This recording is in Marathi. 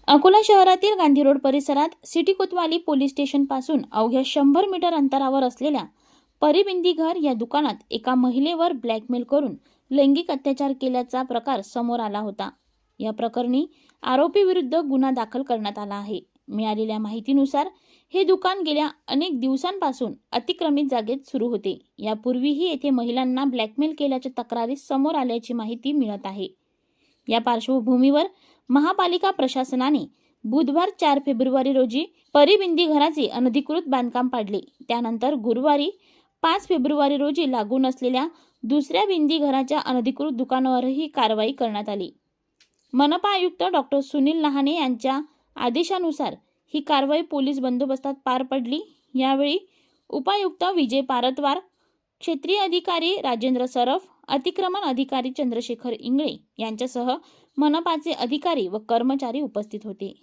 अकोला शहरातील गांधी रोड परिसरात सिटी कोतवाली पोलीस स्टेशन पासून अवघ्या 100 मीटर अंतरावर असलेल्या परिबिंदी घर या दुकानात एका महिलेवर ब्लॅकमेल करून लैंगिक अत्याचार केल्याचा प्रकार समोर आला होता। या प्रकरणी आरोपी विरुद्ध गुन्हा दाखल करण्यात आला आहे। मिळालेल्या माहितीनुसार हे दुकान गेल्या अनेक दिवसांपासून अतिक्रमित जागेत सुरू होते। यापूर्वीही येथे महिलांना ब्लॅकमेल केल्याच्या तक्रारी समोर आल्याची माहिती मिळत आहे। या पार्श्वभूमीवर महापालिका प्रशासनाने बुधवार 4 फेब्रुवारी रोजी परिबिंदी घराचे अनधिकृत बांधकाम पाडले। त्यानंतर गुरुवारी 5 फेब्रुवारी रोजी लागून असलेल्या दुसऱ्या बिंदी घराच्या अनधिकृत दुकानावरही कारवाई करण्यात आली। मनपा आयुक्त डॉक्टर सुनील लहाने यांच्या आदेशानुसार ही कारवाई पोलीस बंदोबस्तात पार पडली। यावेळी उपायुक्त विजय पारतवार, क्षेत्रीय अधिकारी राजेंद्र सरफ, अतिक्रमण अधिकारी चंद्रशेखर इंगळे यांच्यासह मनपाचे अधिकारी व कर्मचारी उपस्थित होते।